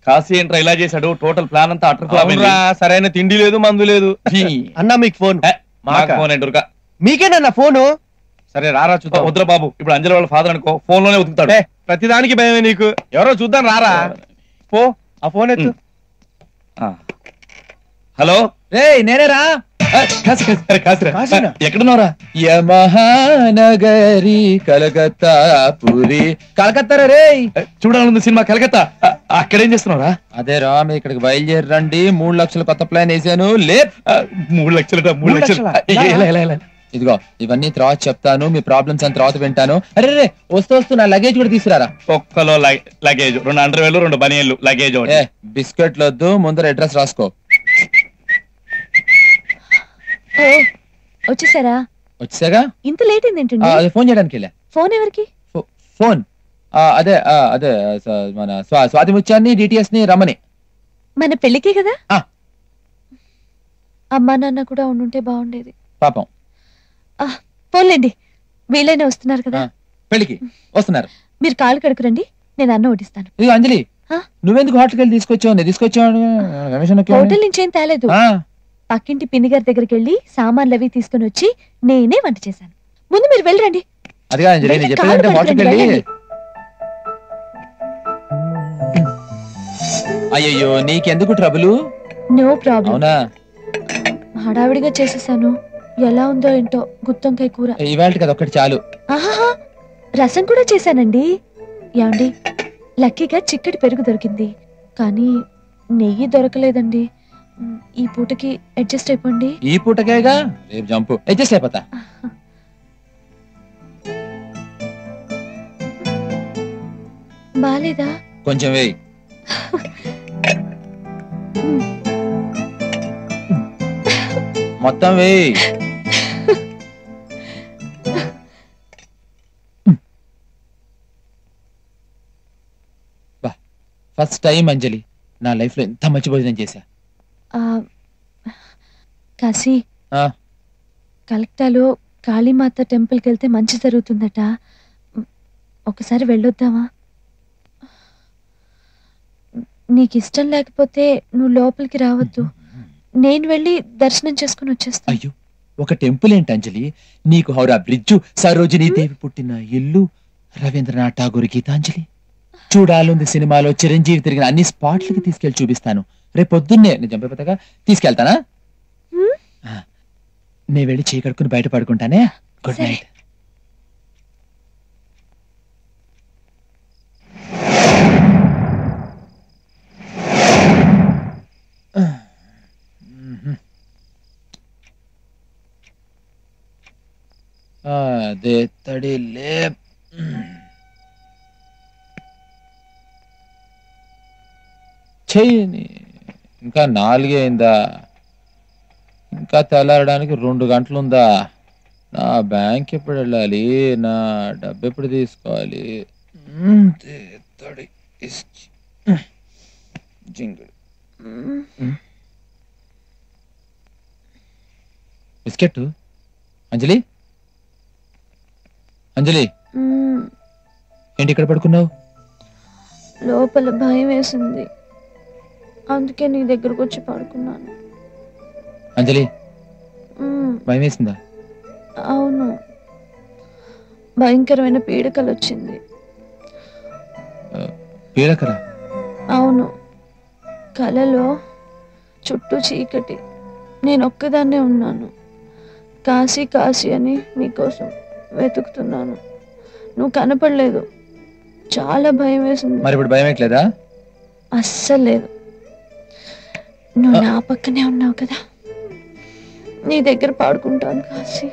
కాశీ ఏంట్రా ఇలా చేశాడు? టోటల్ ప్లాన్ అంతా అటర్ ఫ్లాప్ అయింది. సరైన తిండి లేదు, మందు లేదు. అన్నా మీకు ఫోన్. మాకు ఫోన్ ఏంటురుకా? మీకేనన్నా ఫోను? సరే రారా చూద్దాం. వద్దురా బాబు, ఇప్పుడు అంజలి వాళ్ళ ఫాదర్ అనుకో, ఫోన్ లోనే ఉతుకుతాడు. ప్రతిదానికి భయమే నీకు. ఎవరో చూద్దాం రారా. పో ఆ ఫోన్ ఎత్తు. హలో రేయ్ నేనేరా. ఎక్కడున్నారా? యమహానగరి కలకత్తా పురి. కలకత్తా రే. చూడాలనుంది సినిమా కలకత్తా. అక్కడేం చేస్తున్నారా? అదే రా, మీ ఇక్కడికి బయలుదేరి రండి. 3 లక్షలు కొత్త ప్లాన్ వేసాను. లే 3 లక్షలు 3 లక్షలు. ఇదిగో ఇవన్నీ తర్వాత చెప్తాను. మీ ప్రాబ్లమ్స్ అని తర్వాత వింటాను. అరే రే వస్తూ నా లగేజ్ కూడా తీసుకురారా. ఒక్కలో లగేజ్, 2 అండర్వేర్లు 2 బనియన్లు లగేజ్. బిస్కెట్లు వద్దు, ముందర అడ్రస్ రాసుకో. వచ్చేసారా? వచ్చేసాగా. ఇంత లేట్ ఏంటండి? అదే ఫోన్ చేయడానికి వెళ్ళా. ఫోన్ ఎవరికి? ఫోన్ అదే అదే మన స్వాతి ముత్యాన్ని డిటిఎస్ ని రమ్మని. మన పెళ్లికే కదా. అమ్మా నాన్న కూడా ఉండుంటే బాగుండేది పాపం. పోన్లేండి, వీళ్ళైనా వస్తున్నారు కదా. పెళ్లికి వస్తున్నారు. మీరు కాళ్ళు కడుకురండి, నేను అన్నం వడ్డిస్తాను. ఇది అంజలి, నువ్వెందుకు హోటల్కి వెళ్ళి తీసుకొచ్చావు? నేను తీసుకొచ్చావు. హోటల్ నుంచి ఏం తేలేదు. పక్కింటి పిన్ని గారి దగ్గరికి వెళ్ళి సామాన్లు అవి తీసుకుని వచ్చి నేనే వంట చేశాను. ముందు మీరు వెళ్ళరండి. అదిగా అంజలి, నేను చెప్పేదంటే హోటల్కి వెళ్ళి. అయ్యయ్యో నీకెందుకు ట్రబుల్? No problem. అవునా? హడావిడిగా చేసేసాను. ఎలా ఉందో ఏంటో గుత్తొంకాయ కూర. ఇవాళ కదా ఒక్కటి చాలు. ఆహా, రసం కూడా చేశానండి. ఏమండి, లక్కీగా చిక్కటి పెరుగు దొరికింది, కానీ నెయ్యి దొరకలేదండి. ఈ పూటకి అడ్జస్ట్ అయిపోండి. ఈ పూటకేగా, రేపు జంపు అడ్జస్ట్ అయిపోతా. బాలేదా? కొంచెం వేయి. మొత్తం వేయి. ఫస్ట్ టైం అంజలి, నా లైఫ్ లో ఎంత మంచి భోజనం చేశా. కాశీ, కలెక్టాలో కాళీమాత టెంపుల్కి వెళ్తే మంచి జరుగుతుందట. ఒకసారి వెళ్ళొద్దామా? నీకు ఇష్టం లేకపోతే నువ్వు లోపలికి రావద్దు, నేను వెళ్ళి దర్శనం చేసుకుని వచ్చేస్తా. అయ్యో, ఒక టెంపుల్ ఏంటి అంజలి? నీకు హౌరా బ్రిడ్జు, సరోజినీ దేవి పుట్టిన ఇల్లు, రవీంద్రనాథ్ ఠాగూర్ గీతాంజలి, చూడాలుంది సినిమాలో చిరంజీవి తిరిగిన అన్ని స్పాట్లకి తీసుకెళ్లి చూపిస్తాను. రేపు పొద్దున్నే నేను చంపేపోతాగా తీసుకెళ్తానా? నేను వెళ్ళి చీకడుకుని బయట పడుకుంటానే. Good night. అదే తడి లే. చెయ్యి. ఇంకా 4 అయిందా? ఇంకా తెల్లారడానికి 2 గంటలుందా? నా బ్యాంక్ ఎప్పుడు వెళ్ళాలి? నా డబ్బు ఎప్పుడు తీసుకోవాలి? బిస్కెట్. అంజలి, అంజలి ఏంటి ఇక్కడ పడుకున్నావు? లోపల భయం వేసింది, అందుకే నీ దగ్గరకు వచ్చి పడుకున్నాను. అంజలి, భయం వేసిందా? అవును, భయంకరమైన పీడకలు వచ్చింది. పీడకల? అవును, కలలో చుట్టూ చీకటి, నేను ఒక్కదాన్నే ఉన్నాను. కాశీ కాశీ అని నీకోసం వెతుకుతున్నాను, నువ్వు కనపడలేదు. చాలా భయం వేసింది. మరి ఇప్పుడు భయం ఎట్లేదా? అస్సలు లేదు. నువ్వు నా పక్కనే ఉన్నావు కదా, నీ దగ్గర పాడుకుంటాను కాశీ.